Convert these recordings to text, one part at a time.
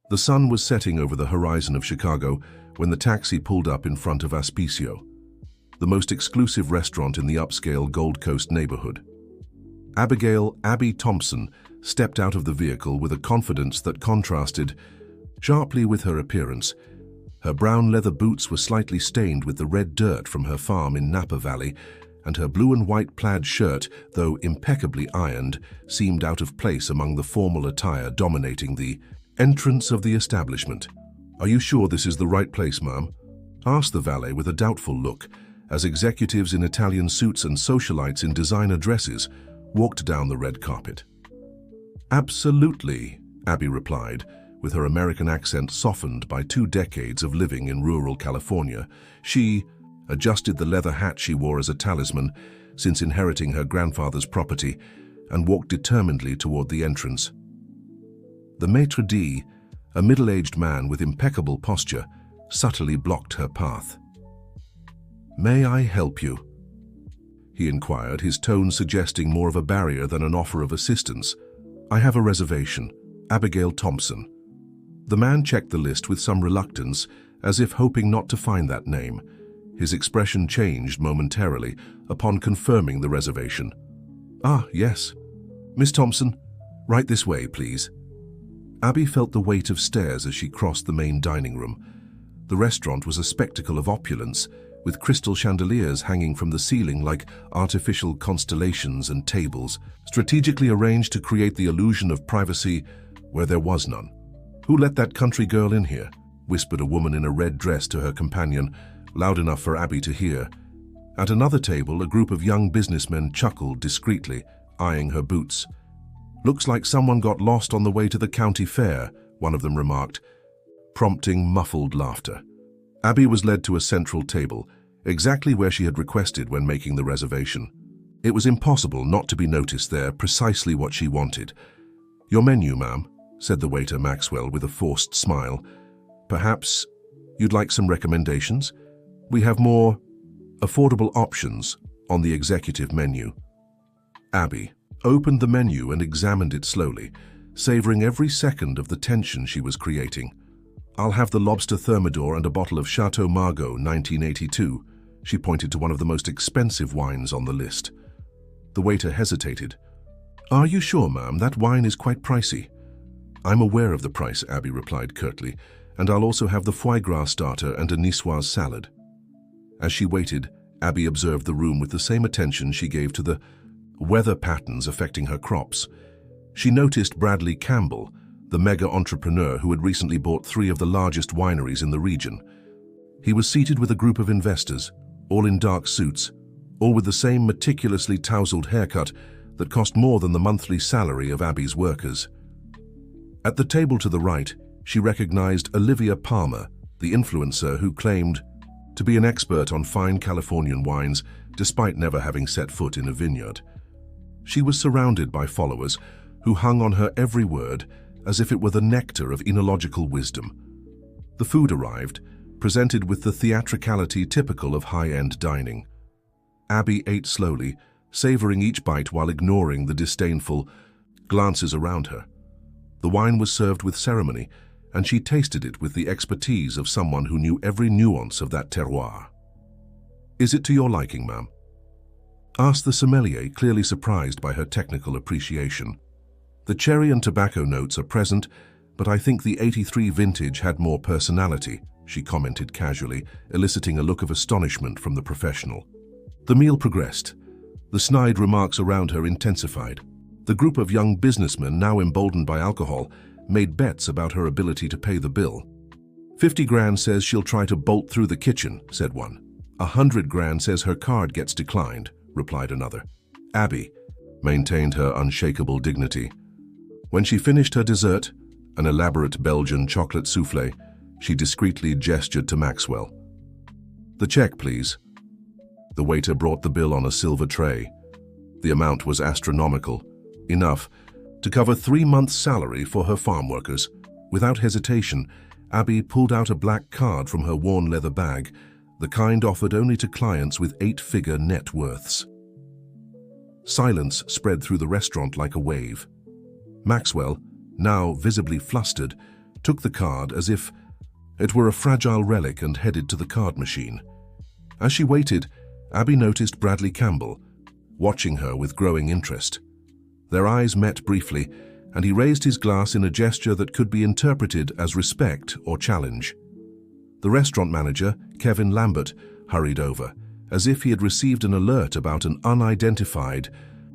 The sun was setting over the horizon of Chicago when the taxi pulled up in front of Aspicio, the most exclusive restaurant in the upscale Gold Coast neighborhood. Abigail "Abby" Thompson stepped out of the vehicle with a confidence that contrasted sharply with her appearance. Her brown leather boots were slightly stained with the red dirt from her farm in Napa Valley, and her blue and white plaid shirt, though impeccably ironed, seemed out of place among the formal attire dominating the entrance of the establishment. "Are you sure this is the right place, ma'am?" asked the valet with a doubtful look, as executives in Italian suits and socialites in designer dresses walked down the red carpet. "Absolutely," Abby replied, with her American accent softened by 2 decades of living in rural California. She adjusted the leather hat she wore as a talisman since inheriting her grandfather's property and walked determinedly toward the entrance. The maitre d', a middle-aged man with impeccable posture, subtly blocked her path. "May I help you?" he inquired, his tone suggesting more of a barrier than an offer of assistance. "I have a reservation. Abigail Thompson." The man checked the list with some reluctance, as if hoping not to find that name. His expression changed momentarily upon confirming the reservation. "Ah, yes. Miss Thompson, right this way, please." Abby felt the weight of stairs as she crossed the main dining room. The restaurant was a spectacle of opulence, with crystal chandeliers hanging from the ceiling like artificial constellations and tables, strategically arranged to create the illusion of privacy where there was none. "Who let that country girl in here?" whispered a woman in a red dress to her companion, loud enough for Abby to hear. At another table, a group of young businessmen chuckled discreetly, eyeing her boots. "Looks like someone got lost on the way to the county fair," one of them remarked, prompting muffled laughter. Abby was led to a central table, exactly where she had requested when making the reservation. It was impossible not to be noticed there, precisely what she wanted. "Your menu, ma'am," said the waiter Maxwell with a forced smile. "Perhaps you'd like some recommendations? We have more affordable options on the executive menu." Abby opened the menu and examined it slowly, savoring every second of the tension she was creating. "I'll have the lobster thermidor and a bottle of Chateau Margaux 1982. She pointed to one of the most expensive wines on the list. The waiter hesitated. "Are you sure, ma'am? That wine is quite pricey." "I'm aware of the price," Abby replied curtly, "and I'll also have the foie gras starter and a niçoise salad." As she waited, Abby observed the room with the same attention she gave to the weather patterns affecting her crops. She noticed Bradley Campbell, the mega-entrepreneur who had recently bought 3 of the largest wineries in the region. He was seated with a group of investors, all in dark suits, all with the same meticulously tousled haircut that cost more than the monthly salary of Abby's workers. At the table to the right, she recognized Olivia Palmer, the influencer who claimed to be an expert on fine Californian wines despite never having set foot in a vineyard. She was surrounded by followers who hung on her every word as if it were the nectar of enological wisdom. The food arrived, presented with the theatricality typical of high-end dining. Abby ate slowly, savoring each bite while ignoring the disdainful glances around her. The wine was served with ceremony, and she tasted it with the expertise of someone who knew every nuance of that terroir. "Is it to your liking, ma'am?" asked the sommelier, clearly surprised by her technical appreciation. "The cherry and tobacco notes are present, but I think the '83 vintage had more personality," she commented casually, eliciting a look of astonishment from the professional. The meal progressed. The snide remarks around her intensified. The group of young businessmen, now emboldened by alcohol, made bets about her ability to pay the bill. "50 grand says she'll try to bolt through the kitchen," said one. "100 grand says her card gets declined," replied another. Abby maintained her unshakable dignity. When she finished her dessert, an elaborate Belgian chocolate soufflé, she discreetly gestured to Maxwell. "The check, please." The waiter brought the bill on a silver tray. The amount was astronomical, enough to cover 3 months' salary for her farm workers. Without hesitation, Abby pulled out a black card from her worn leather bag, the kind offered only to clients with 8-figure net worths. Silence spread through the restaurant like a wave. Maxwell, now visibly flustered, took the card as if it were a fragile relic and headed to the card machine. As she waited, Abby noticed Bradley Campbell, watching her with growing interest. Their eyes met briefly, and he raised his glass in a gesture that could be interpreted as respect or challenge. The restaurant manager, Kevin Lambert, hurried over, as if he had received an alert about an unidentified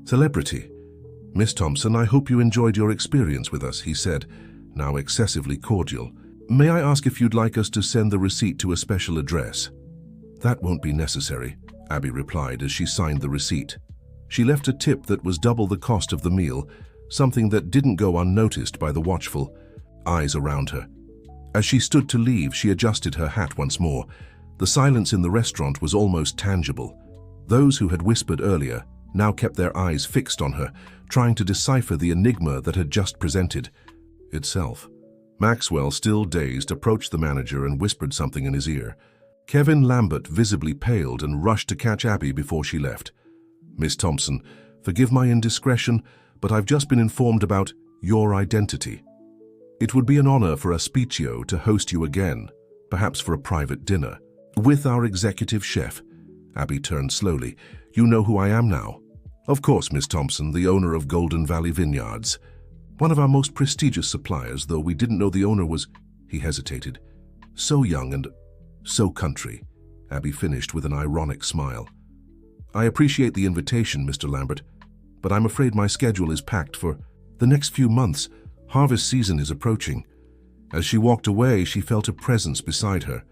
celebrity. "Miss Thompson, I hope you enjoyed your experience with us," he said, now excessively cordial. "May I ask if you'd like us to send the receipt to a special address?" "That won't be necessary," Abby replied as she signed the receipt. She left a tip that was double the cost of the meal, something that didn't go unnoticed by the watchful eyes around her. As she stood to leave, she adjusted her hat once more. The silence in the restaurant was almost tangible. Those who had whispered earlier now kept their eyes fixed on her, trying to decipher the enigma that had just presented itself. Maxwell, still dazed, approached the manager and whispered something in his ear. Kevin Lambert visibly paled and rushed to catch Abby before she left. "Miss Thompson, forgive my indiscretion, but I've just been informed about your identity. It would be an honor for Aspicchio to host you again, perhaps for a private dinner, with our executive chef." Abby turned slowly. "You know who I am now?" "Of course, Miss Thompson, the owner of Golden Valley Vineyards. One of our most prestigious suppliers, though we didn't know the owner was—" He hesitated. "So young and so country," Abby finished with an ironic smile. "I appreciate the invitation, Mr. Lambert, but I'm afraid my schedule is packed for the next few months. Harvest season is approaching." As she walked away, she felt a presence beside her.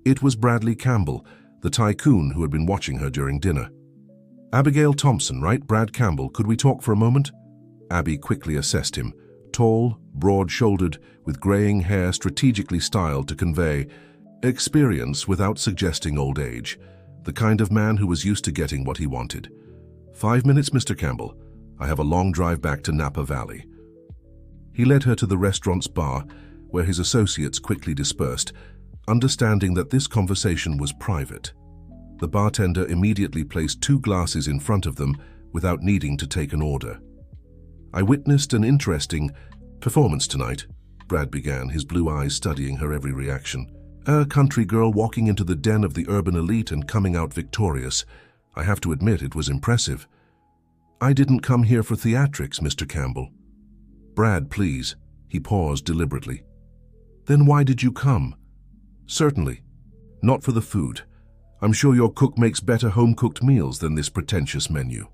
It was Bradley Campbell, the tycoon who had been watching her during dinner. "Abigail Thompson, right? Brad Campbell. Could we talk for a moment?" Abby quickly assessed him. Tall, broad-shouldered, with graying hair strategically styled to convey experience without suggesting old age. The kind of man who was used to getting what he wanted. "5 minutes, Mr. Campbell. I have a long drive back to Napa Valley." He led her to the restaurant's bar, where his associates quickly dispersed, understanding that this conversation was private. The bartender immediately placed 2 glasses in front of them without needing to take an order. "I witnessed an interesting performance tonight," Brad began, his blue eyes studying her every reaction. "A country girl walking into the den of the urban elite and coming out victorious. I have to admit it was impressive." "I didn't come here for theatrics, Mr. Campbell." "Brad, please." He paused deliberately. "Then why did you come?" "Certainly. Not for the food. I'm sure your cook makes better home-cooked meals than this pretentious menu."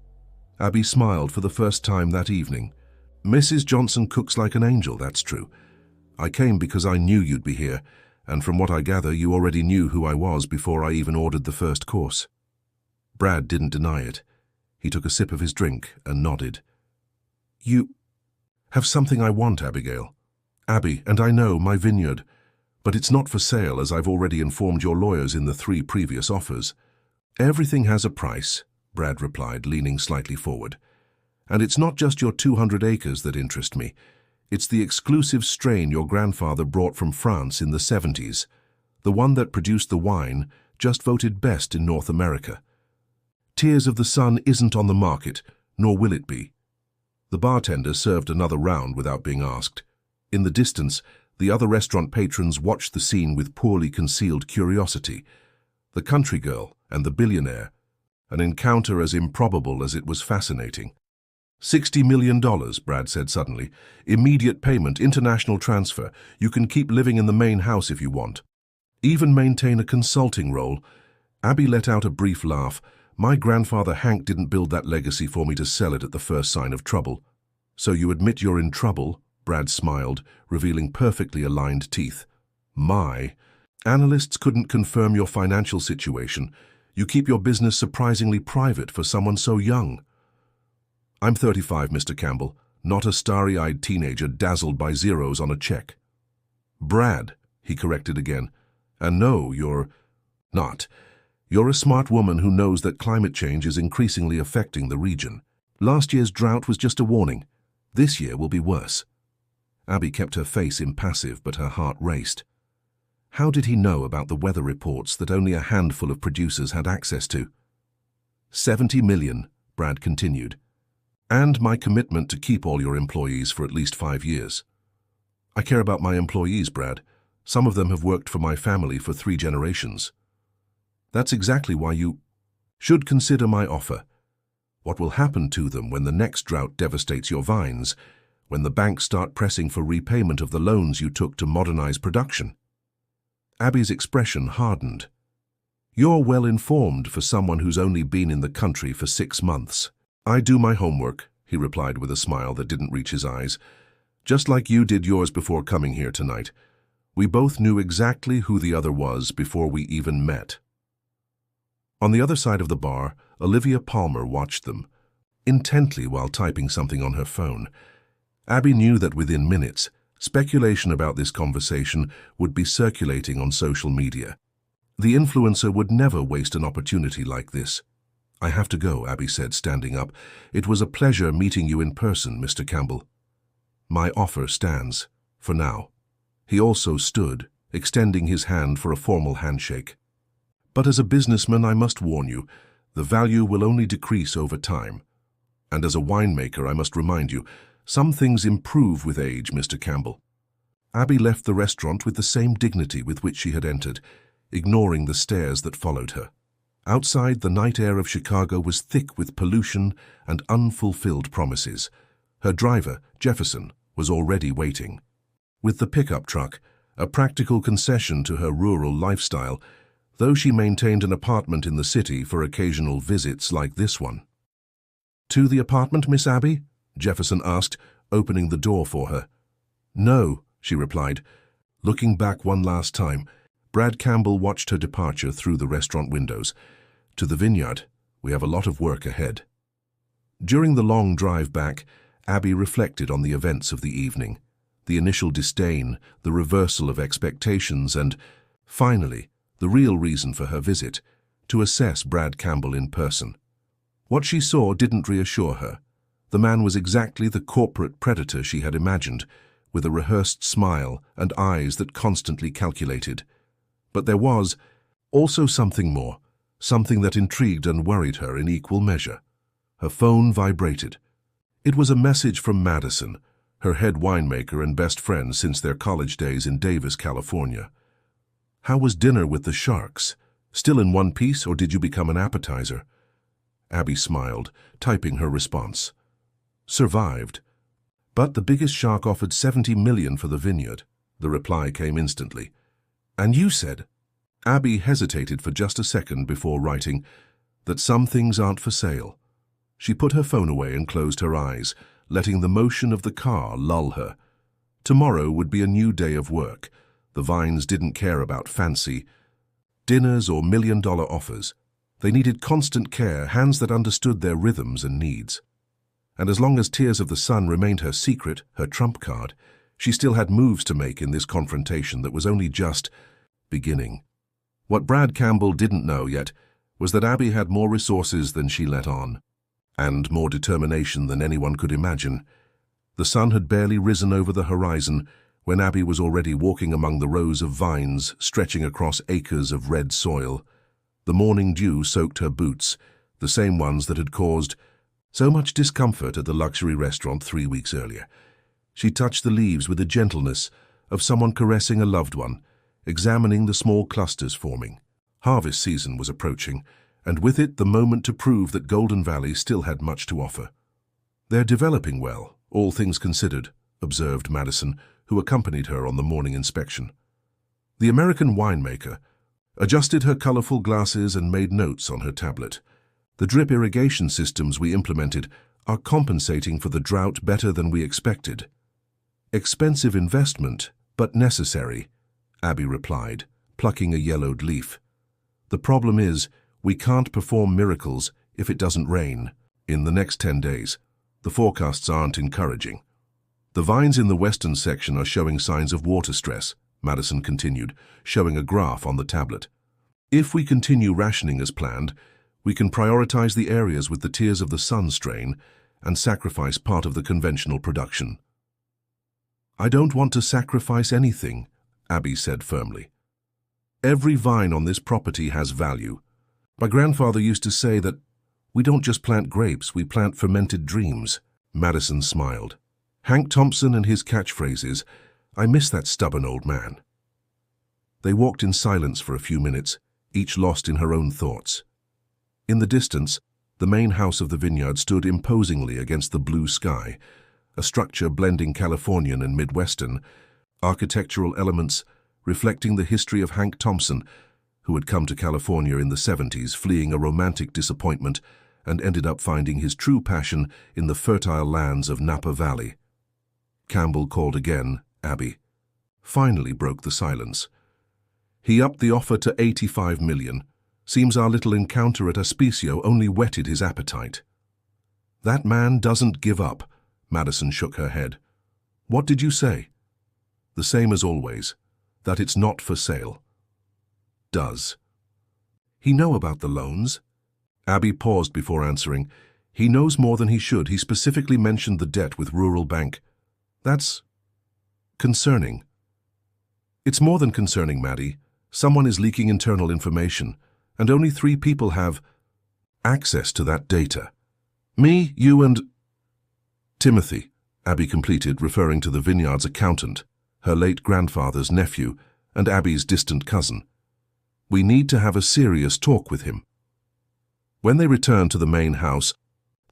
Abby smiled for the first time that evening. "Mrs. Johnson cooks like an angel, that's true. I came because I knew you'd be here, and from what I gather, you already knew who I was before I even ordered the first course." Brad didn't deny it. He took a sip of his drink and nodded. "You have something I want, Abigail. Abby, and I know, my vineyard. But it's not for sale, as I've already informed your lawyers in the 3 previous offers." "Everything has a price," Brad replied, leaning slightly forward. "And it's not just your 200 acres that interest me. It's the exclusive strain your grandfather brought from France in the 70s, the one that produced the wine just voted best in North America. Tears of the Sun isn't on the market, nor will it be." The bartender served another round without being asked. In the distance, the other restaurant patrons watched the scene with poorly concealed curiosity. The country girl and the billionaire, an encounter as improbable as it was fascinating. $60 million, Brad said suddenly. "Immediate payment, international transfer. You can keep living in the main house if you want. Even maintain a consulting role." Abby let out a brief laugh. "My grandfather Hank didn't build that legacy for me to sell it at the first sign of trouble." "So you admit you're in trouble?" Brad smiled, revealing perfectly aligned teeth. "My. Analysts couldn't confirm your financial situation. You keep your business surprisingly private for someone so young." "I'm 35, Mr. Campbell, not a starry-eyed teenager dazzled by zeros on a check." "Brad," he corrected again. "And no, you're not. You're a smart woman who knows that climate change is increasingly affecting the region. Last year's drought was just a warning. This year will be worse." Abby kept her face impassive, but her heart raced. How did he know about the weather reports that only a handful of producers had access to? $70 million, Brad continued. "And my commitment to keep all your employees for at least 5 years." I care about my employees, Brad. Some of them have worked for my family for 3 generations. That's exactly why you should consider my offer. What will happen to them when the next drought devastates your vines, when the banks start pressing for repayment of the loans you took to modernize production? Abby's expression hardened. You're well informed for someone who's only been in the country for 6 months. I do my homework, he replied with a smile that didn't reach his eyes. Just like you did yours before coming here tonight. We both knew exactly who the other was before we even met. On the other side of the bar, Olivia Palmer watched them, intently while typing something on her phone. Abby knew that within minutes, speculation about this conversation would be circulating on social media. The influencer would never waste an opportunity like this. I have to go, Abby said, standing up. It was a pleasure meeting you in person, Mr. Campbell. My offer stands, for now. He also stood, extending his hand for a formal handshake. But as a businessman, I must warn you, the value will only decrease over time. And as a winemaker, I must remind you, some things improve with age, Mr. Campbell. Abby left the restaurant with the same dignity with which she had entered, ignoring the stares that followed her. Outside, the night air of Chicago was thick with pollution and unfulfilled promises. Her driver, Jefferson, was already waiting. With the pickup truck, a practical concession to her rural lifestyle, though she maintained an apartment in the city for occasional visits like this one. To the apartment, Miss Abby? Jefferson asked, opening the door for her. No, she replied. Looking back one last time, Brad Campbell watched her departure through the restaurant windows. To the vineyard, we have a lot of work ahead. During the long drive back, Abby reflected on the events of the evening, the initial disdain, the reversal of expectations, and, finally, the real reason for her visit, to assess Brad Campbell in person. What she saw didn't reassure her. The man was exactly the corporate predator she had imagined, with a rehearsed smile and eyes that constantly calculated. But there was also something more, something that intrigued and worried her in equal measure. Her phone vibrated. It was a message from Madison, her head winemaker and best friend since their college days in Davis, California. How was dinner with the Sharks? Still in one piece, or did you become an appetizer? Abby smiled, typing her response. Survived. But the biggest shark offered $70 million for the vineyard. The reply came instantly. And you said? Abby hesitated for just a second before writing that some things aren't for sale. She put her phone away and closed her eyes, letting the motion of the car lull her. Tomorrow would be a new day of work. The Vines didn't care about fancy dinners or million-dollar offers. They needed constant care, hands that understood their rhythms and needs. And as long as Tears of the Sun remained her secret, her trump card, she still had moves to make in this confrontation that was only just beginning. What Brad Campbell didn't know yet was that Abby had more resources than she let on, and more determination than anyone could imagine. The sun had barely risen over the horizon when Abby was already walking among the rows of vines stretching across acres of red soil. The morning dew soaked her boots, the same ones that had caused so much discomfort at the luxury restaurant 3 weeks earlier. She touched the leaves with the gentleness of someone caressing a loved one, examining the small clusters forming. Harvest season was approaching, and with it the moment to prove that Golden Valley still had much to offer. They're developing well, all things considered, observed Madison, who accompanied her on the morning inspection. The American winemaker adjusted her colorful glasses and made notes on her tablet. The drip irrigation systems we implemented are compensating for the drought better than we expected. Expensive investment, but necessary, Abby replied, plucking a yellowed leaf. The problem is, we can't perform miracles if it doesn't rain. In the next 10 days, the forecasts aren't encouraging. The vines in the western section are showing signs of water stress, Madison continued, showing a graph on the tablet. If we continue rationing as planned, we can prioritize the areas with the Tears of the Sun strain and sacrifice part of the conventional production. I don't want to sacrifice anything, Abby said firmly. Every vine on this property has value. My grandfather used to say that we don't just plant grapes, we plant fermented dreams. Madison smiled. Hank Thompson and his catchphrases, I miss that stubborn old man." They walked in silence for a few minutes, each lost in her own thoughts. In the distance, the main house of the vineyard stood imposingly against the blue sky, a structure blending Californian and Midwestern, architectural elements reflecting the history of Hank Thompson, who had come to California in the 70s fleeing a romantic disappointment and ended up finding his true passion in the fertile lands of Napa Valley. Campbell called again. Abby finally broke the silence. "He upped the offer to $85 million. Seems our little encounter at Aspicio only whetted his appetite." "That man doesn't give up." Madison shook her head. "What did you say?" "The same as always, that it's not for sale." "Does he know about the loans?" Abby paused before answering. "He knows more than he should. He specifically mentioned the debt with Rural Bank." "That's concerning." "It's more than concerning, Maddie. Someone is leaking internal information, and only 3 people have access to that data. Me, you, and Timothy," Abby completed, referring to the vineyard's accountant, her late grandfather's nephew, and Abby's distant cousin. "We need to have a serious talk with him." When they returned to the main house,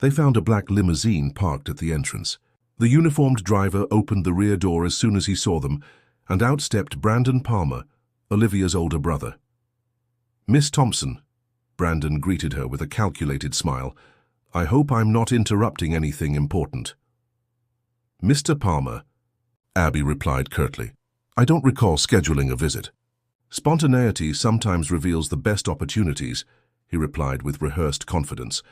they found a black limousine parked at the entrance. The uniformed driver opened the rear door as soon as he saw them, and out stepped Brandon Palmer, Olivia's older brother. "Miss Thompson," Brandon greeted her with a calculated smile, "I hope I'm not interrupting anything important." "Mr. Palmer," Abby replied curtly, "I don't recall scheduling a visit." "Spontaneity sometimes reveals the best opportunities," he replied with rehearsed confidence,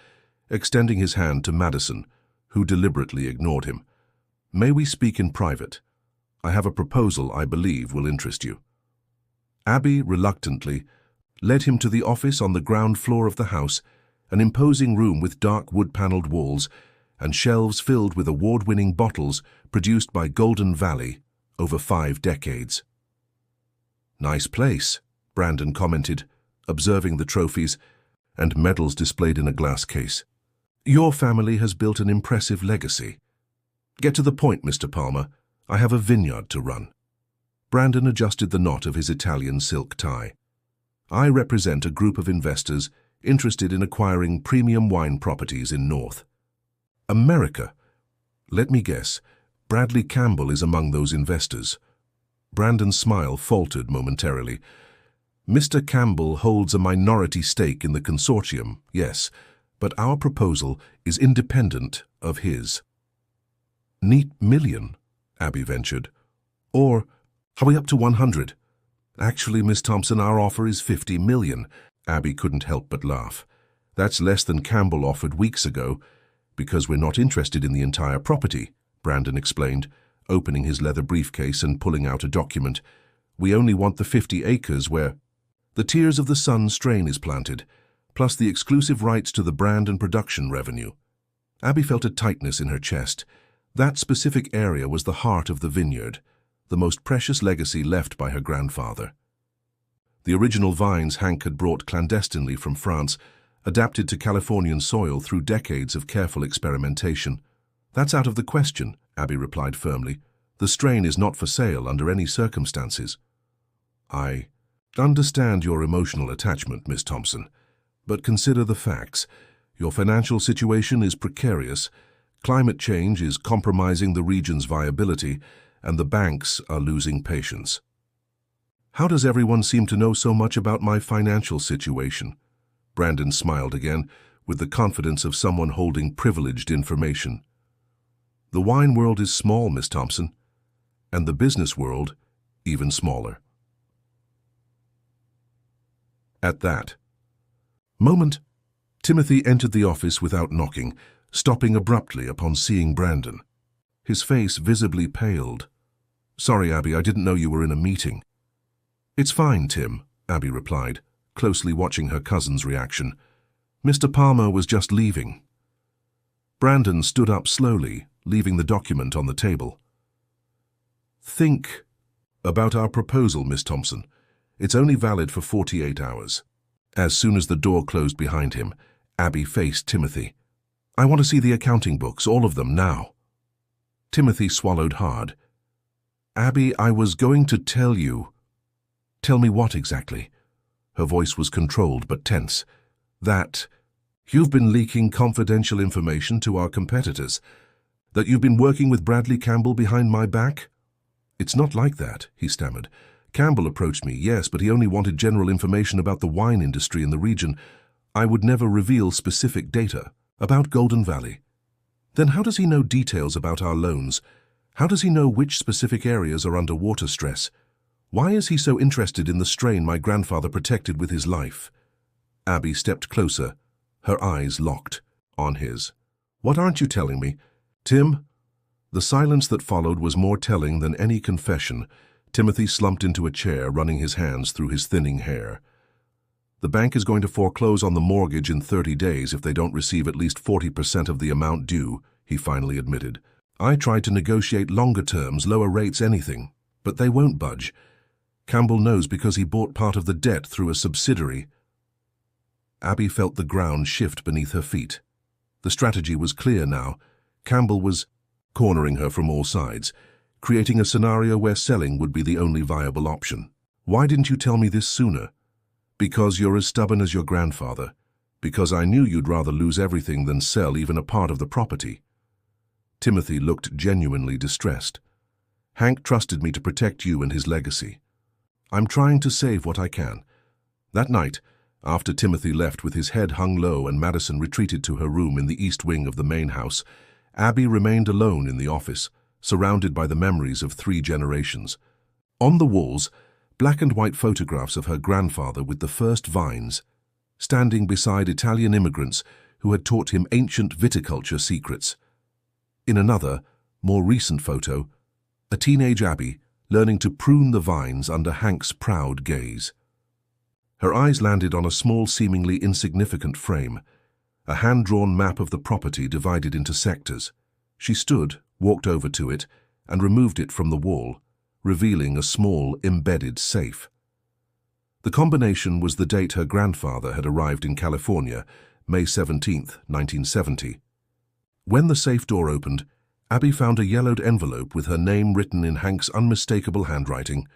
extending his hand to Madison, who deliberately ignored him. "May we speak in private? I have a proposal I believe will interest you." Abby reluctantly led him to the office on the ground floor of the house, an imposing room with dark wood-paneled walls and shelves filled with award-winning bottles produced by Golden Valley over 5 decades. "Nice place," Brandon commented, observing the trophies and medals displayed in a glass case. "Your family has built an impressive legacy." "Get to the point, Mr. Palmer. I have a vineyard to run." Brandon adjusted the knot of his Italian silk tie. "I represent a group of investors interested in acquiring premium wine properties in North America. Let me guess, Bradley Campbell is among those investors." Brandon's smile faltered momentarily. "Mr. Campbell holds a minority stake in the consortium, yes, but our proposal is independent of his." "Neat million," Abby ventured. "Or are we up to 100? "Actually, Miss Thompson, our offer is 50 million. Abby couldn't help but laugh. "That's less than Campbell offered weeks ago, because we're not interested in the entire property," Brandon explained, opening his leather briefcase and pulling out a document. "We only want the 50 acres where the Tears of the Sun strain is planted, plus the exclusive rights to the brand and production revenue." Abby felt a tightness in her chest. That specific area was the heart of the vineyard, the most precious legacy left by her grandfather. The original vines Hank had brought clandestinely from France, adapted to Californian soil through decades of careful experimentation. "That's out of the question," Abby replied firmly. "The strain is not for sale under any circumstances." "I understand your emotional attachment, Miss Thompson, but consider the facts. Your financial situation is precarious, climate change is compromising the region's viability, and the banks are losing patience." "How does everyone seem to know so much about my financial situation?" Brandon smiled again, with the confidence of someone holding privileged information. "The wine world is small, Miss Thompson, and the business world even smaller." At that moment, Timothy entered the office without knocking, stopping abruptly upon seeing Brandon. His face visibly paled. "Sorry, Abby, I didn't know you were in a meeting." "It's fine, Tim," Abby replied, closely watching her cousin's reaction. "Mr. Palmer was just leaving." Brandon stood up slowly, leaving the document on the table. "Think about our proposal, Miss Thompson. It's only valid for 48 hours. As soon as the door closed behind him, Abby faced Timothy. "I want to see the accounting books, all of them, now." Timothy swallowed hard. Abby, I was going to tell you. Tell me what exactly? Her voice was controlled but tense. That you've been leaking confidential information to our competitors. That you've been working with Bradley Campbell behind my back? It's not like that, he stammered. Campbell approached me, yes, but he only wanted general information about the wine industry in the region. I would never reveal specific data about Golden Valley. Then how does he know details about our loans? How does he know which specific areas are under water stress? Why is he so interested in the strain my grandfather protected with his life? Abby stepped closer, her eyes locked on his. What aren't you telling me? Tim? The silence that followed was more telling than any confession. Timothy slumped into a chair, running his hands through his thinning hair. The bank is going to foreclose on the mortgage in 30 days if they don't receive at least 40% of the amount due, he finally admitted. I tried to negotiate longer terms, lower rates, anything, but they won't budge. Campbell knows because he bought part of the debt through a subsidiary. Abby felt the ground shift beneath her feet. The strategy was clear now. Campbell was cornering her from all sides, creating a scenario where selling would be the only viable option. Why didn't you tell me this sooner? Because you're as stubborn as your grandfather. Because I knew you'd rather lose everything than sell even a part of the property. Timothy looked genuinely distressed. Hank trusted me to protect you and his legacy. I'm trying to save what I can. That night, after Timothy left with his head hung low and Madison retreated to her room in the east wing of the main house, Abby remained alone in the office, surrounded by the memories of 3 generations. On the walls, black and white photographs of her grandfather with the first vines, standing beside Italian immigrants who had taught him ancient viticulture secrets. In another, more recent photo, a teenage Abby learning to prune the vines under Hank's proud gaze. Her eyes landed on a small, seemingly insignificant frame, a hand-drawn map of the property divided into sectors. She stood, walked over to it, and removed it from the wall, revealing a small, embedded safe. The combination was the date her grandfather had arrived in California, May 17, 1970. When the safe door opened, Abby found a yellowed envelope with her name written in Hank's unmistakable handwriting.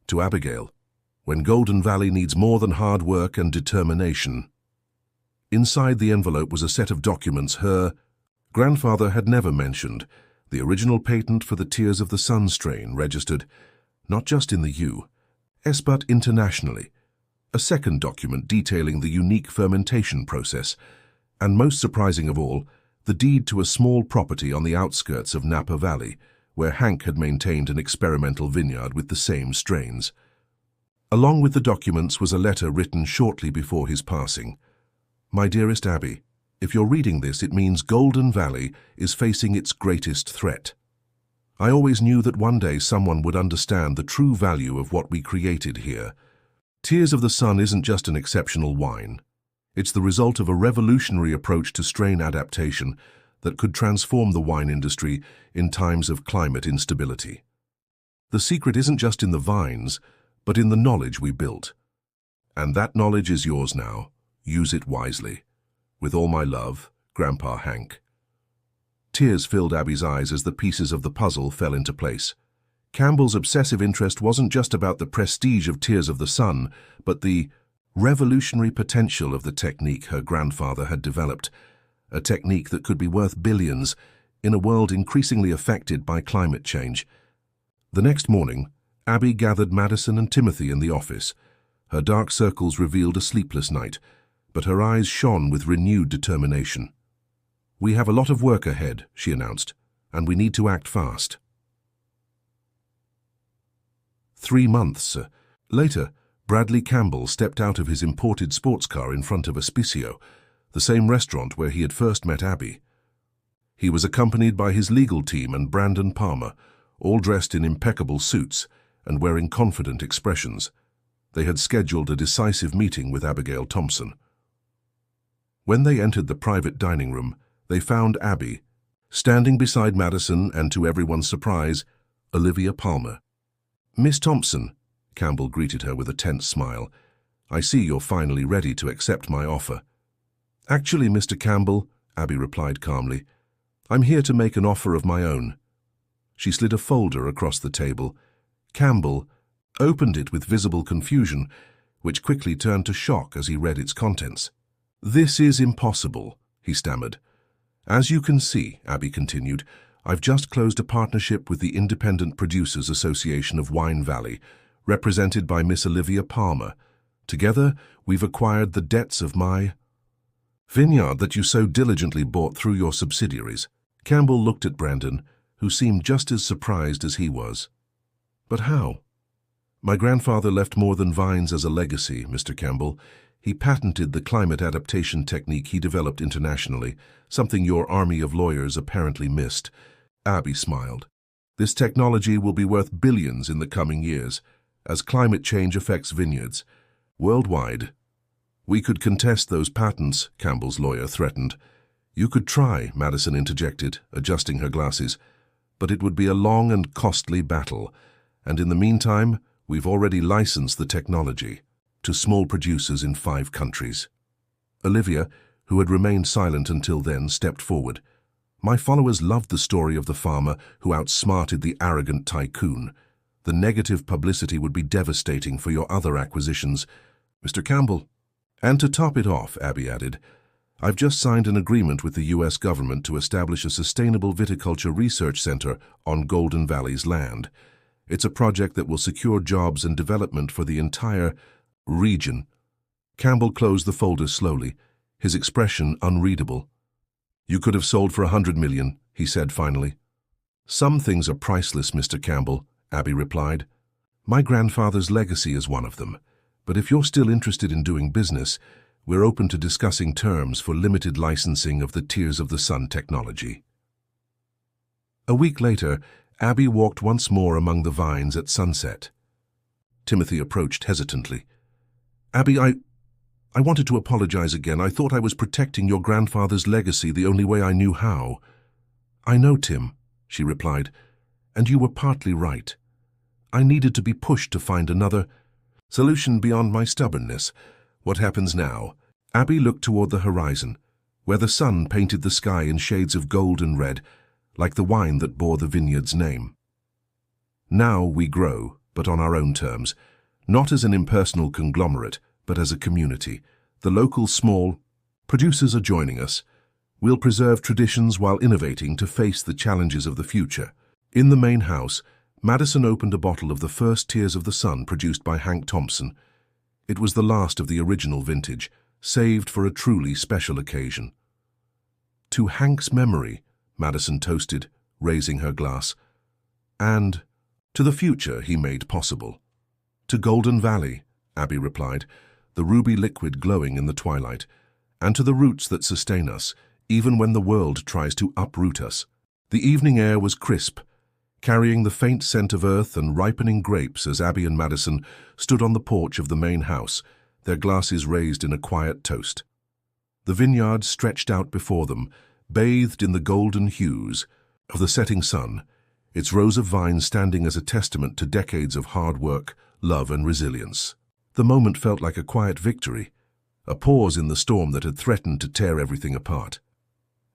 To Abigail, when Golden Valley needs more than hard work and determination. Inside the envelope was a set of documents her grandfather had never mentioned, the original patent for the Tears of the Sun strain registered not just in the U.S. but internationally, a second document detailing the unique fermentation process, and most surprising of all, the deed to a small property on the outskirts of Napa Valley, where Hank had maintained an experimental vineyard with the same strains. Along with the documents was a letter written shortly before his passing. My dearest Abby, if you're reading this, it means Golden Valley is facing its greatest threat. I always knew that one day someone would understand the true value of what we created here. Tears of the Sun isn't just an exceptional wine. It's the result of a revolutionary approach to strain adaptation that could transform the wine industry in times of climate instability. The secret isn't just in the vines, but in the knowledge we built. And that knowledge is yours now. Use it wisely. With all my love, Grandpa Hank. Tears filled Abby's eyes as the pieces of the puzzle fell into place. Campbell's obsessive interest wasn't just about the prestige of Tears of the Sun, but the revolutionary potential of the technique her grandfather had developed, a technique that could be worth billions in a world increasingly affected by climate change. The next morning, Abby gathered Madison and Timothy in the office. Her dark circles revealed a sleepless night, but her eyes shone with renewed determination. We have a lot of work ahead, she announced, and we need to act fast. 3 months later, Bradley Campbell stepped out of his imported sports car in front of Auspicio, the same restaurant where he had first met Abby. He was accompanied by his legal team and Brandon Palmer, all dressed in impeccable suits and wearing confident expressions. They had scheduled a decisive meeting with Abigail Thompson. When they entered the private dining room, they found Abby, standing beside Madison and, to everyone's surprise, Olivia Palmer. Miss Thompson, Campbell greeted her with a tense smile. I see you're finally ready to accept my offer. Actually, Mr. Campbell, Abby replied calmly, I'm here to make an offer of my own. She slid a folder across the table. Campbell opened it with visible confusion, which quickly turned to shock as he read its contents. "This is impossible," he stammered. "As you can see," Abby continued, "I've just closed a partnership with the Independent Producers Association of Wine Valley, represented by Miss Olivia Palmer. Together, we've acquired the debts of my vineyard that you so diligently bought through your subsidiaries." Campbell looked at Brandon, who seemed just as surprised as he was. "But how?" "My grandfather left more than vines as a legacy, Mr. Campbell. He patented the climate adaptation technique he developed internationally, something your army of lawyers apparently missed." Abby smiled. "This technology will be worth billions in the coming years, as climate change affects vineyards worldwide." "We could contest those patents," Campbell's lawyer threatened. "You could try," Madison interjected, adjusting her glasses, "but it would be a long and costly battle, and in the meantime, we've already licensed the technology to small producers in 5 countries. Olivia, who had remained silent until then, stepped forward. "My followers loved the story of the farmer who outsmarted the arrogant tycoon. The negative publicity would be devastating for your other acquisitions, Mr. Campbell. And to top it off," Abby added, "I've just signed an agreement with the U.S. government to establish a sustainable viticulture research center on Golden Valley's land. It's a project that will secure jobs and development for the entire region." Campbell closed the folder slowly, his expression unreadable. "You could have sold for $100 million, he said finally. "Some things are priceless, Mr. Campbell," Abby replied. "My grandfather's legacy is one of them. But if you're still interested in doing business, we're open to discussing terms for limited licensing of the Tears of the Sun technology." A week later, Abby walked once more among the vines at sunset. Timothy approached hesitantly. "Abby, I wanted to apologize again. I thought I was protecting your grandfather's legacy the only way I knew how." "I know, Tim," she replied, "and you were partly right. I needed to be pushed to find another solution beyond my stubbornness. What happens now?" Abby looked toward the horizon, where the sun painted the sky in shades of gold and red, like the wine that bore the vineyard's name. "Now we grow, but on our own terms, not as an impersonal conglomerate, but as a community. The local small producers are joining us. We'll preserve traditions while innovating to face the challenges of the future." In the main house, Madison opened a bottle of the first Tears of the Sun produced by Hank Thompson. It was the last of the original vintage, saved for a truly special occasion. "To Hank's memory," Madison toasted, raising her glass. "And to the future he made possible." "To Golden Valley," Abby replied, the ruby liquid glowing in the twilight. "And to the roots that sustain us, even when the world tries to uproot us." The evening air was crisp, carrying the faint scent of earth and ripening grapes as Abby and Madison stood on the porch of the main house, their glasses raised in a quiet toast. The vineyard stretched out before them, bathed in the golden hues of the setting sun, its rows of vines standing as a testament to decades of hard work, love, and resilience. The moment felt like a quiet victory, a pause in the storm that had threatened to tear everything apart.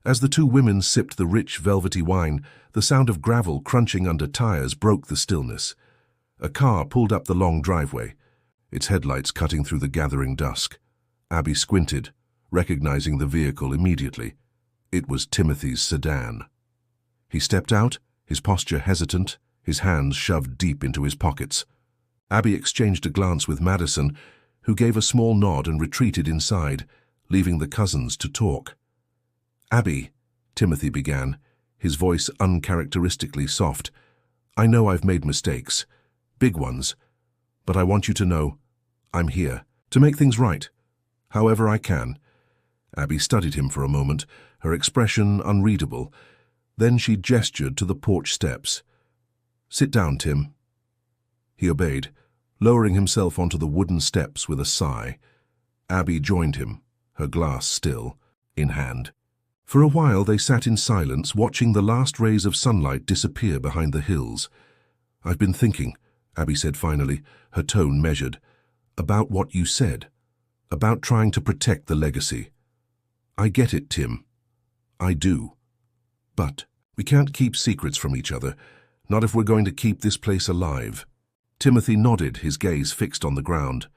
As the two women sipped the rich, velvety wine, the sound of gravel crunching under tires broke the stillness. A car pulled up the long driveway, its headlights cutting through the gathering dusk. Abby squinted, recognizing the vehicle immediately. It was Timothy's sedan. He stepped out, his posture hesitant, his hands shoved deep into his pockets. Abby exchanged a glance with Madison, who gave a small nod and retreated inside, leaving the cousins to talk. "Abby," Timothy began, his voice uncharacteristically soft, "I know I've made mistakes, big ones, but I want you to know I'm here to make things right, however I can." Abby studied him for a moment, her expression unreadable. Then she gestured to the porch steps. "Sit down, Tim." He obeyed, lowering himself onto the wooden steps with a sigh. Abby joined him, her glass still, in hand. For a while they sat in silence, watching the last rays of sunlight disappear behind the hills. "I've been thinking," Abby said finally, her tone measured, "about what you said, about trying to protect the legacy. I get it, Tim. I do. But we can't keep secrets from each other. Not if we're going to keep this place alive. Timothy nodded, his gaze fixed on the ground.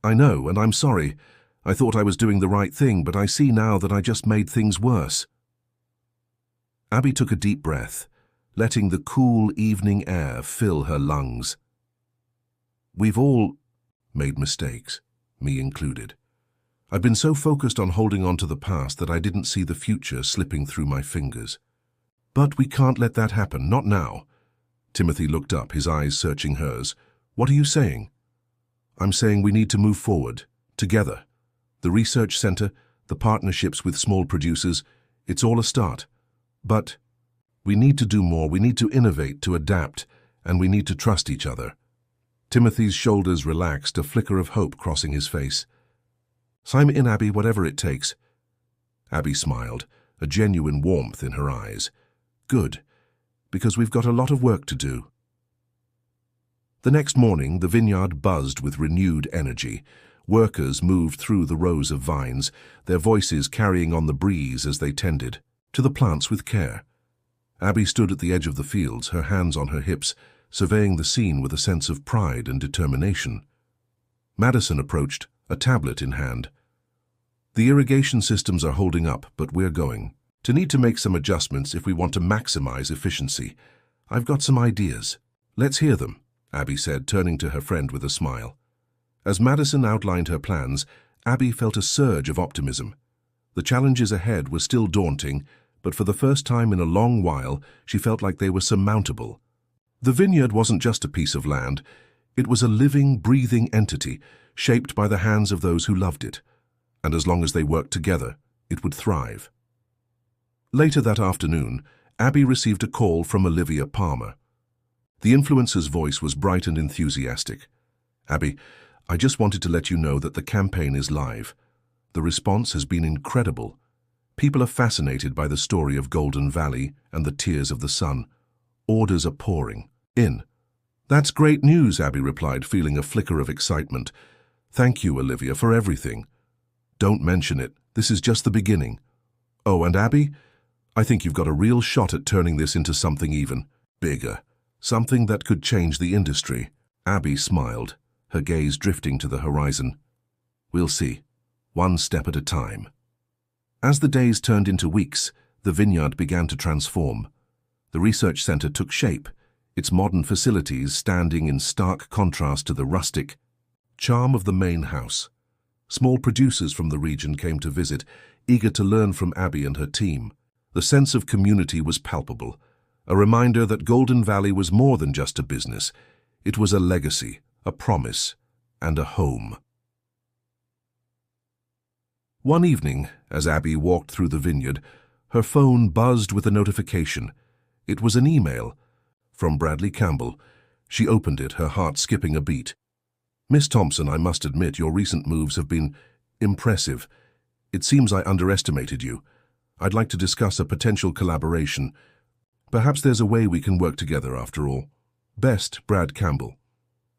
I know, and I'm sorry. I thought I was doing the right thing, but I see now that I just made things worse. Abby took a deep breath, letting the cool evening air fill her lungs. We've all made mistakes, me included. I've been so focused on holding on to the past that I didn't see the future slipping through my fingers. But we can't let that happen, not now. Timothy looked up, his eyes searching hers. What are you saying? I'm saying we need to move forward, together. The research center, the partnerships with small producers, it's all a start. But we need to do more, we need to innovate, to adapt, and we need to trust each other. Timothy's shoulders relaxed, a flicker of hope crossing his face. Sign me in, Abby, whatever it takes. Abby smiled, a genuine warmth in her eyes. Good, because we've got a lot of work to do. The next morning, the vineyard buzzed with renewed energy. Workers moved through the rows of vines, their voices carrying on the breeze as they tended to the plants with care. Abby stood at the edge of the fields, her hands on her hips, surveying the scene with a sense of pride and determination. Madison approached, a tablet in hand. The irrigation systems are holding up, but we're going to need to make some adjustments if we want to maximize efficiency. I've got some ideas. Let's hear them, Abby said, turning to her friend with a smile. As Madison outlined her plans, Abby felt a surge of optimism. The challenges ahead were still daunting, but for the first time in a long while, she felt like they were surmountable. The vineyard wasn't just a piece of land. It was a living, breathing entity, shaped by the hands of those who loved it. And as long as they worked together, it would thrive. Later that afternoon, Abby received a call from Olivia Palmer. The influencer's voice was bright and enthusiastic. Abby, I just wanted to let you know that the campaign is live. The response has been incredible. People are fascinated by the story of Golden Valley and the tears of the sun. Orders are pouring in. That's great news, Abby replied, feeling a flicker of excitement. Thank you, Olivia, for everything. Don't mention it. This is just the beginning. Oh, and Abby, I think you've got a real shot at turning this into something even bigger. Something that could change the industry. Abby smiled, her gaze drifting to the horizon. We'll see, one step at a time. As the days turned into weeks, the vineyard began to transform. The research center took shape, its modern facilities standing in stark contrast to the rustic charm of the main house. Small producers from the region came to visit, eager to learn from Abby and her team. The sense of community was palpable, a reminder that Golden Valley was more than just a business. It was a legacy, a promise, and a home. One evening, as Abby walked through the vineyard, her phone buzzed with a notification. It was an email from Bradley Campbell. She opened it, her heart skipping a beat. Miss Thompson, I must admit, your recent moves have been impressive. It seems I underestimated you. I'd like to discuss a potential collaboration. Perhaps there's a way we can work together after all. Best, Brad Campbell.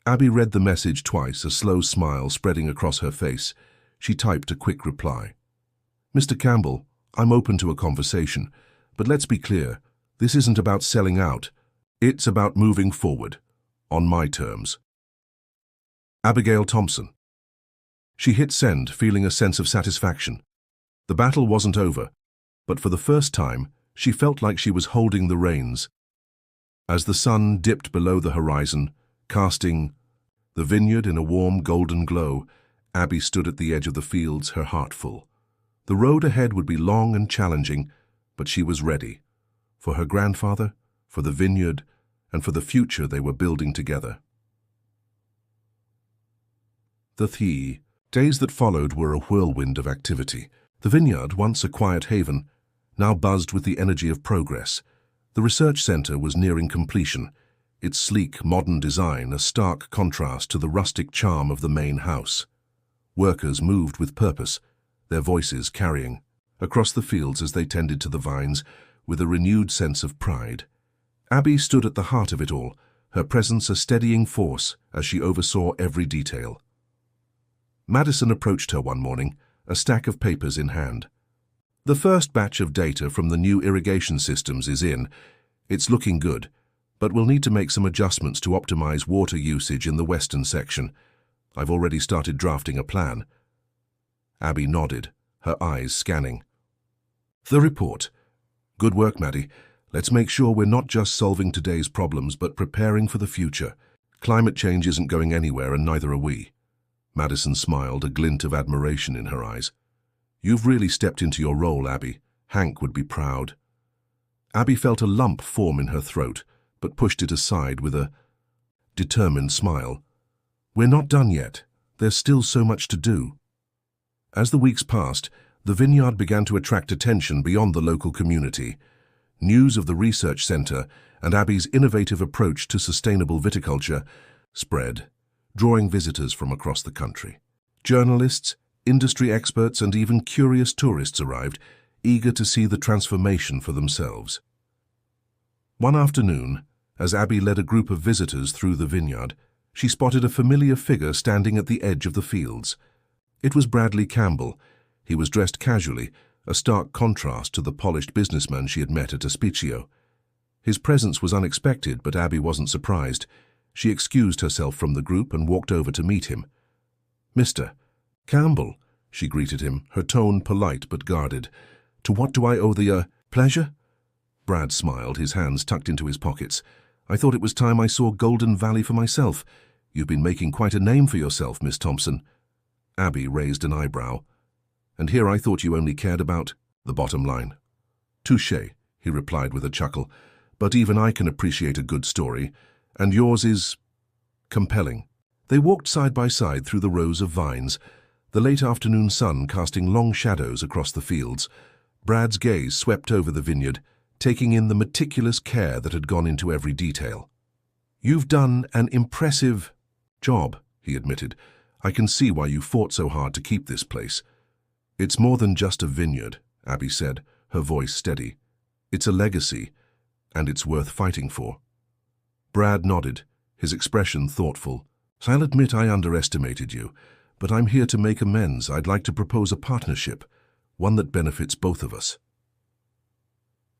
Abby read the message twice, a slow smile spreading across her face. She typed a quick reply. Mr. Campbell, I'm open to a conversation, but let's be clear, this isn't about selling out. It's about moving forward, on my terms. Abigail Thompson. She hit send, feeling a sense of satisfaction. The battle wasn't over, but for the first time, she felt like she was holding the reins. As the sun dipped below the horizon, casting the vineyard in a warm golden glow, Abby stood at the edge of the fields, her heart full. The road ahead would be long and challenging, but she was ready. For her grandfather, for the vineyard, and for the future they were building together. The days that followed were a whirlwind of activity. The vineyard, once a quiet haven, now buzzed with the energy of progress. The research center was nearing completion, its sleek, modern design a stark contrast to the rustic charm of the main house. Workers moved with purpose, their voices carrying across the fields as they tended to the vines with a renewed sense of pride. Abby stood at the heart of it all, her presence a steadying force as she oversaw every detail. Madison approached her one morning, a stack of papers in hand. The first batch of data from the new irrigation systems is in. It's looking good, but we'll need to make some adjustments to optimize water usage in the western section. I've already started drafting a plan. Abby nodded, her eyes scanning. The report. Good work, Maddie. Let's make sure we're not just solving today's problems, but preparing for the future. Climate change isn't going anywhere, and neither are we. Madison smiled, a glint of admiration in her eyes. You've really stepped into your role, Abby. Hank would be proud. Abby felt a lump form in her throat, but pushed it aside with a determined smile. We're not done yet. There's still so much to do. As the weeks passed, the vineyard began to attract attention beyond the local community. News of the research center and Abby's innovative approach to sustainable viticulture spread, drawing visitors from across the country. Journalists, industry experts, and even curious tourists arrived, eager to see the transformation for themselves. One afternoon, as Abby led a group of visitors through the vineyard, she spotted a familiar figure standing at the edge of the fields. It was Bradley Campbell. He was dressed casually, a stark contrast to the polished businessman she had met at Aspiccio. His presence was unexpected, but Abby wasn't surprised. She excused herself from the group and walked over to meet him. "Mr. Campbell," she greeted him, her tone polite but guarded. "To what do I owe the, pleasure?" Brad smiled, his hands tucked into his pockets. "I thought it was time I saw Golden Valley for myself. You've been making quite a name for yourself, Miss Thompson." Abby raised an eyebrow. "And here I thought you only cared about the bottom line." "Touché," he replied with a chuckle. "But even I can appreciate a good story, and yours is compelling." They walked side by side through the rows of vines, the late afternoon sun casting long shadows across the fields. Brad's gaze swept over the vineyard, taking in the meticulous care that had gone into every detail. "You've done an impressive job," he admitted. "I can see why you fought so hard to keep this place." "It's more than just a vineyard," Abby said, her voice steady. "It's a legacy, and it's worth fighting for." Brad nodded, his expression thoughtful. "I'll admit I underestimated you, but I'm here to make amends. I'd like to propose a partnership, one that benefits both of us."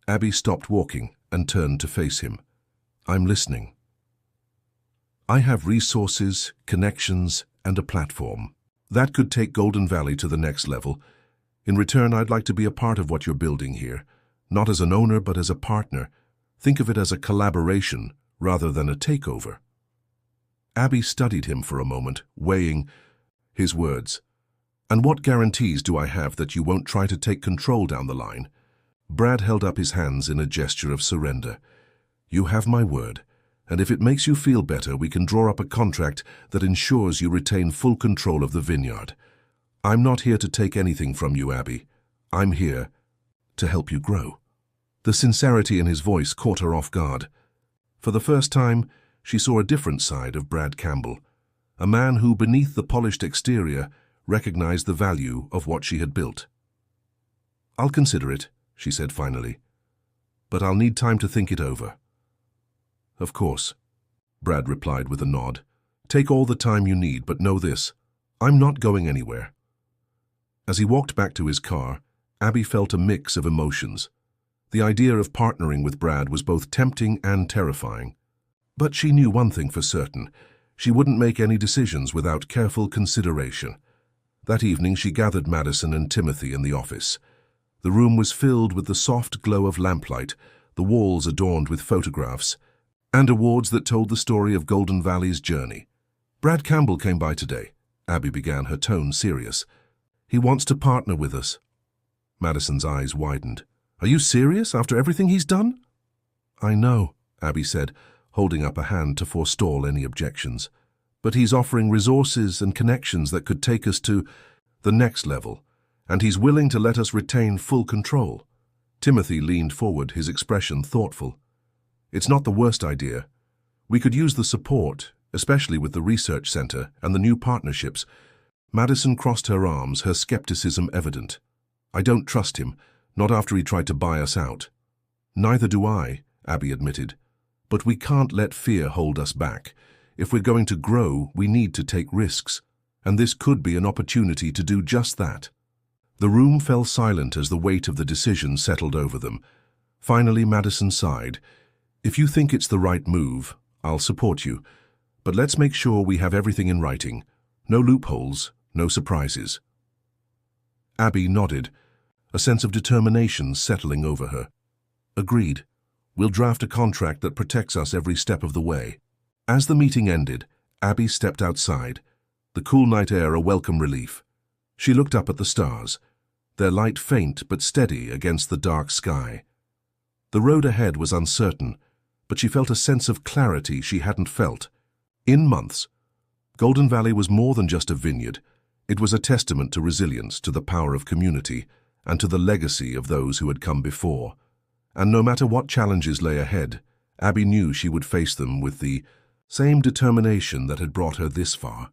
Abby stopped walking and turned to face him. "I'm listening." "I have resources, connections, and a platform. That could take Golden Valley to the next level. In return, I'd like to be a part of what you're building here, not as an owner, but as a partner. Think of it as a collaboration rather than a takeover." Abby studied him for a moment, weighing his words. "And what guarantees do I have that you won't try to take control down the line?" Brad held up his hands in a gesture of surrender. "You have my word, and if it makes you feel better, we can draw up a contract that ensures you retain full control of the vineyard. I'm not here to take anything from you, Abby. I'm here to help you grow." The sincerity in his voice caught her off guard. For the first time, she saw a different side of Brad Campbell, a man who, beneath the polished exterior, recognized the value of what she had built. "I'll consider it," she said finally, "but I'll need time to think it over." "Of course," Brad replied with a nod. "Take all the time you need, but know this, I'm not going anywhere." As he walked back to his car, Abby felt a mix of emotions. The idea of partnering with Brad was both tempting and terrifying. But she knew one thing for certain: she wouldn't make any decisions without careful consideration. That evening she gathered Madison and Timothy in the office. The room was filled with the soft glow of lamplight, the walls adorned with photographs, and awards that told the story of Golden Valley's journey. "Brad Campbell came by today," Abby began, her tone serious. "He wants to partner with us." Madison's eyes widened. "Are you serious, after everything he's done?" "I know," Abby said, holding up a hand to forestall any objections. "But he's offering resources and connections that could take us to the next level, and he's willing to let us retain full control." Timothy leaned forward, his expression thoughtful. "It's not the worst idea. We could use the support, especially with the research center and the new partnerships." Madison crossed her arms, her skepticism evident. "I don't trust him, not after he tried to buy us out." "Neither do I," Abby admitted. "But we can't let fear hold us back. If we're going to grow, we need to take risks, and this could be an opportunity to do just that." The room fell silent as the weight of the decision settled over them. Finally, Madison sighed. If you think it's the right move, I'll support you. But let's make sure we have everything in writing. No loopholes, no surprises. Abby nodded, a sense of determination settling over her. Agreed. We'll draft a contract that protects us every step of the way. As the meeting ended, Abby stepped outside, the cool night air a welcome relief. She looked up at the stars, their light faint but steady against the dark sky. The road ahead was uncertain, but she felt a sense of clarity she hadn't felt in months. Golden Valley was more than just a vineyard. It was a testament to resilience, to the power of community, and to the legacy of those who had come before. And no matter what challenges lay ahead, Abby knew she would face them with the same determination that had brought her this far.